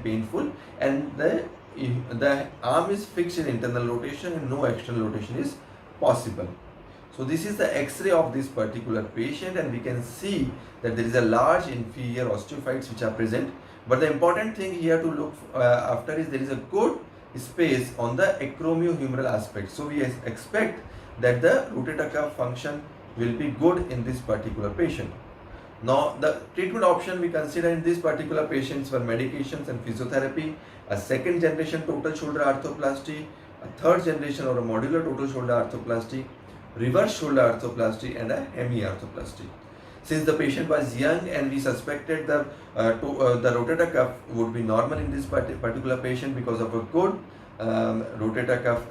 painful, and the arm is fixed in internal rotation and no external rotation is possible. So this is the X-ray of this particular patient, and we can see that there is a large inferior osteophytes which are present. But the important thing here to look after is there is a good space on the acromiohumeral aspect. So we expect that the rotator cuff function will be good in this particular patient. Now the treatment option we consider in this particular patients were medications and physiotherapy, a second generation total shoulder arthroplasty, a third generation or a modular total shoulder arthroplasty, reverse shoulder arthroplasty, and a hemiarthroplasty. Since the patient was young and we suspected the rotator cuff would be normal in this particular patient because of a good rotator cuff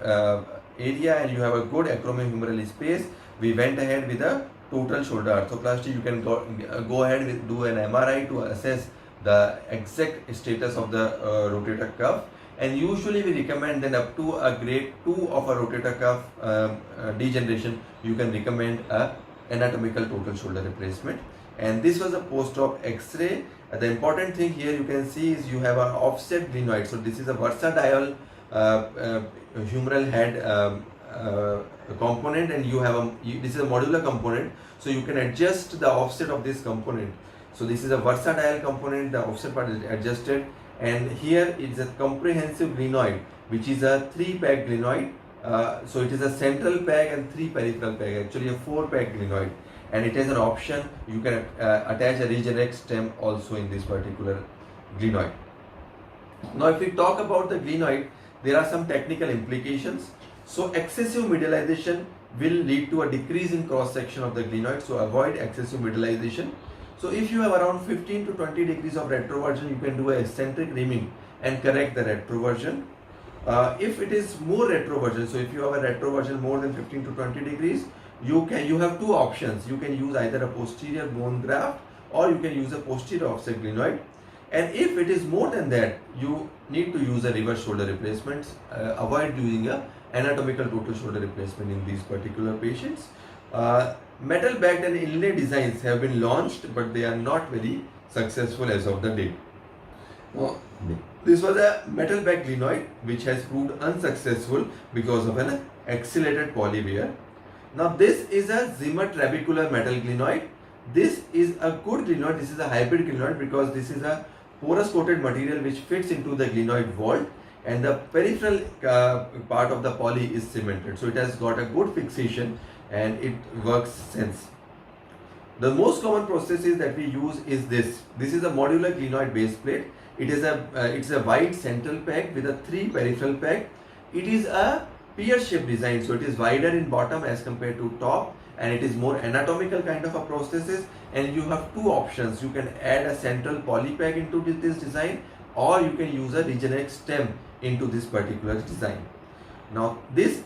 area, and you have a good acromiohumeral space, we went ahead with a total shoulder arthroplasty. You can go ahead with do an MRI to assess the exact status of the rotator cuff, and usually we recommend then up to a grade 2 of a rotator cuff degeneration, you can recommend a anatomical total shoulder replacement. And this was a post-op X-ray. The important thing here you can see is you have an offset glenoid. So this is a versatile humeral head component, and you have this is a modular component, so you can adjust the offset of this component. So this is a versatile component, the offset part is adjusted, and here is a comprehensive glenoid which is a 3-peg glenoid. So it is a central peg and 3 peripheral peg, actually a 4-peg glenoid, and it has an option you can attach a regenerate stem also in this particular glenoid. Now if we talk about the glenoid, there are some technical implications. So excessive medialization will lead to a decrease in cross section of the glenoid, so avoid excessive medialization. So if you have around 15 to 20 degrees of retroversion, you can do a eccentric reaming and correct the retroversion. If it is more retroversion, so if you have a retroversion more than 15 to 20 degrees, you have two options. You can use either a posterior bone graft or you can use a posterior offset glenoid. And if it is more than that, you need to use a reverse shoulder replacement. Avoid using a anatomical total shoulder replacement in these particular patients. Metal bagged and inlay designs have been launched, but they are not very successful as of the date. This was a metal bagged glenoid which has proved unsuccessful because of an accelerated polywear. Now this is a Zimmer trabecular metal glenoid. This is a good glenoid. This is a hybrid glenoid because this is a porous coated material which fits into the glenoid vault, and the peripheral part of the poly is cemented. So it has got a good fixation and it works since. The most common processes that we use is this. This is a modular glenoid base plate. It is it's a wide central peg with a 3 peripheral peg. It is a pear-shaped design, so it is wider in bottom as compared to top, and it is more anatomical kind of a processes. And you have two options. You can add a central poly peg into this design, or you can use a regenerate stem into this particular design. Now this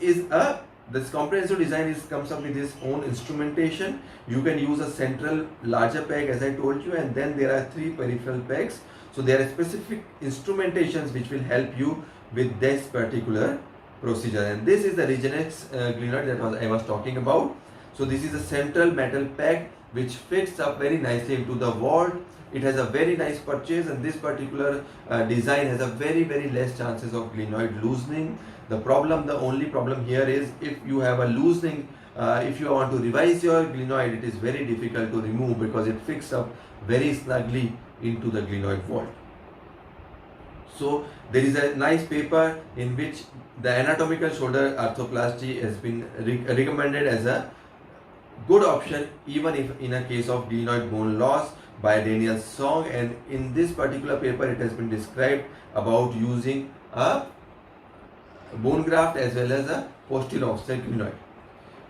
comprehensive design comes up with its own instrumentation. You can use a central larger peg as I told you, and then there are 3 peripheral pegs. So there are specific instrumentations which will help you with this particular procedure. And this is the regenerate glenoid that I was talking about. So this is a central metal peg which fits up very nicely into the vault. It has a very nice purchase, and this particular design has a very less chances of glenoid loosening. The only problem here is if you have a loosening, if you want to revise your glenoid, it is very difficult to remove because it fixed up very snugly into the glenoid vault. So there is a nice paper in which the anatomical shoulder arthroplasty has been recommended as a good option even if in a case of glenoid bone loss by Daniel Song, and in this particular paper it has been described about using a bone graft as well as a posterior offset glenoid.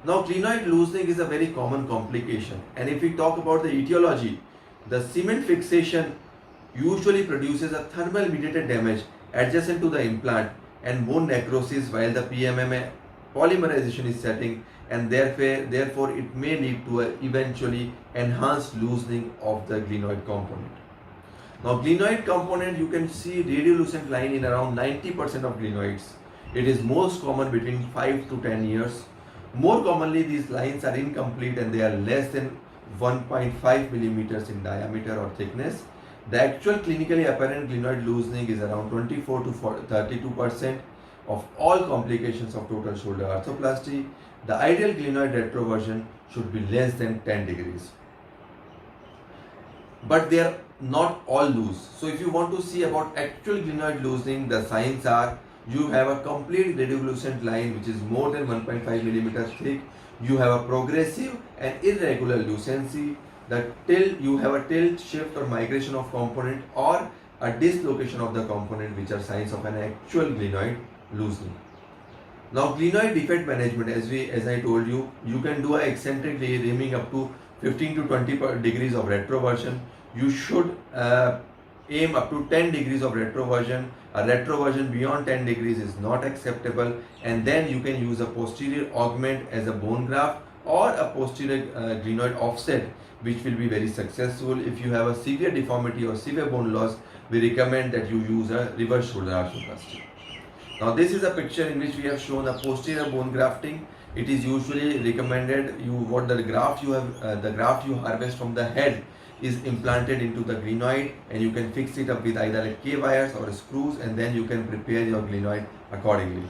Now glenoid loosening is a very common complication, and if we talk about the etiology, the cement fixation usually produces a thermal mediated damage adjacent to the implant and bone necrosis while the PMMA polymerization is setting, and therefore it may lead to a eventually enhanced loosening of the glenoid component. Now glenoid component, you can see radiolucent line in around 90% of glenoids. It is most common between 5 to 10 years. More commonly these lines are incomplete and they are less than 1.5 millimeters in diameter or thickness. The actual clinically apparent glenoid loosening is around 24 to 32% of all complications of total shoulder arthroplasty. The ideal glenoid retroversion should be less than 10 degrees. But they are not all loose. So if you want to see about actual glenoid loosening, the signs are: you have a complete radiolucent line which is more than 1.5 millimeters thick. You have a progressive and irregular lucency. You have a tilt, shift or migration of component or a dislocation of the component, which are signs of an actual glenoid loosening. Now, glenoid defect management, as I told you, you can do an eccentric reaming up to 15 to 20 degrees of retroversion. You should aim up to 10 degrees of retroversion. A retroversion beyond 10 degrees is not acceptable, and then you can use a posterior augment as a bone graft or a posterior glenoid offset, which will be very successful. If you have a severe deformity or severe bone loss, we recommend that you use a reverse shoulder arthroplasty. Now this is a picture in which we have shown a posterior bone grafting. It is usually recommended the graft you harvest from the head is implanted into the glenoid, and you can fix it up with either like K-wires or screws, and then you can prepare your glenoid accordingly.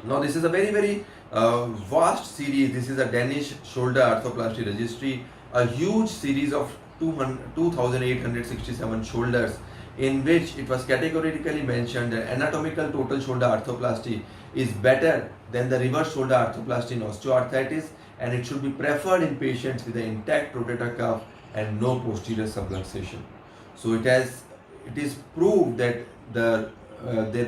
Now this is a very vast series. This is a Danish shoulder arthroplasty registry, a huge series of 2,867 shoulders, in which it was categorically mentioned that anatomical total shoulder arthroplasty is better than the reverse shoulder arthroplasty in osteoarthritis, and it should be preferred in patients with an intact rotator cuff and no posterior subluxation. So it is proved that the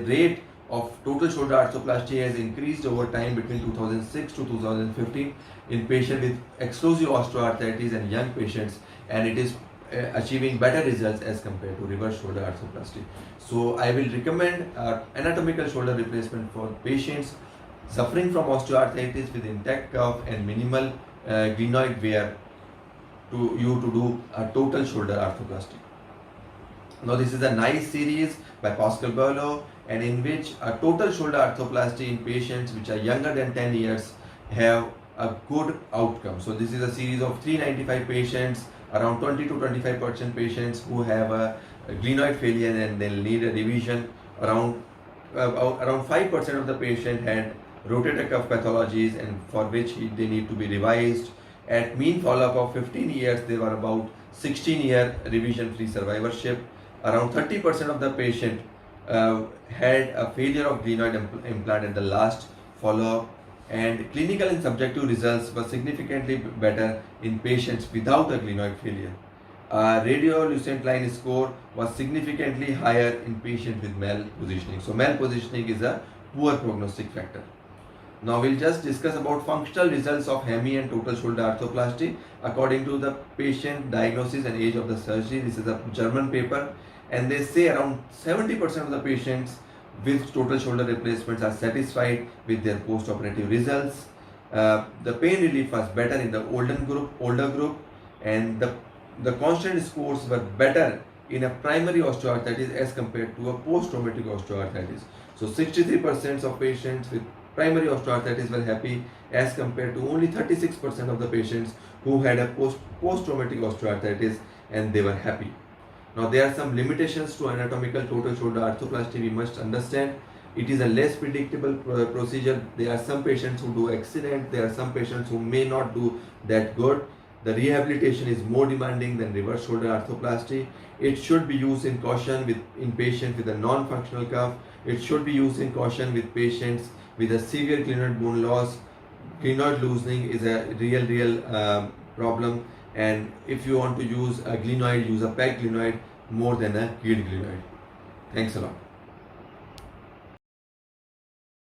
rate of total shoulder arthroplasty has increased over time between 2006 to 2015 in patients with explosive osteoarthritis and young patients, and it is achieving better results as compared to reverse shoulder arthroplasty. So I will recommend anatomical shoulder replacement for patients suffering from osteoarthritis with intact cuff and minimal glenoid wear to do a total shoulder arthroplasty. Now this is a nice series by Pascal Berlo, and in which a total shoulder arthroplasty in patients which are younger than 10 years have a good outcome. So this is a series of 395 patients, around 20 to 25% patients who have a glenoid failure and they'll need a revision. Around 5% of the patient had rotator cuff pathologies, and for which they need to be revised. At mean follow-up of 15 years, there were about 16-year revision-free survivorship. Around 30% of the patient had a failure of glenoid implant at the last follow-up, and clinical and subjective results were significantly better in patients without a glenoid failure. Radiolucent line score was significantly higher in patients with malpositioning. So malpositioning is a poor prognostic factor. Now we'll just discuss about functional results of hemi and total shoulder arthroplasty according to the patient diagnosis and age of the surgery. This is a German paper, and they say around 70% of the patients with total shoulder replacements are satisfied with their post-operative results. The pain relief was better in the older group, and the constant scores were better in a primary osteoarthritis as compared to a post-traumatic osteoarthritis. So 63% of patients with primary osteoarthritis were happy as compared to only 36% of the patients who had a post-traumatic osteoarthritis, and they were happy. Now there are some limitations to anatomical total shoulder arthroplasty we must understand. It is a less predictable procedure. There are some patients who do excellent, there are some patients who may not do that good. The rehabilitation is more demanding than reverse shoulder arthroplasty. It should be used in caution in patients with a non-functional cuff. It should be used in caution with patients with a severe glenoid bone loss. Glenoid loosening is a real problem, and if you want to use a glenoid, use a peg glenoid more than a keyed glenoid. Thanks a lot.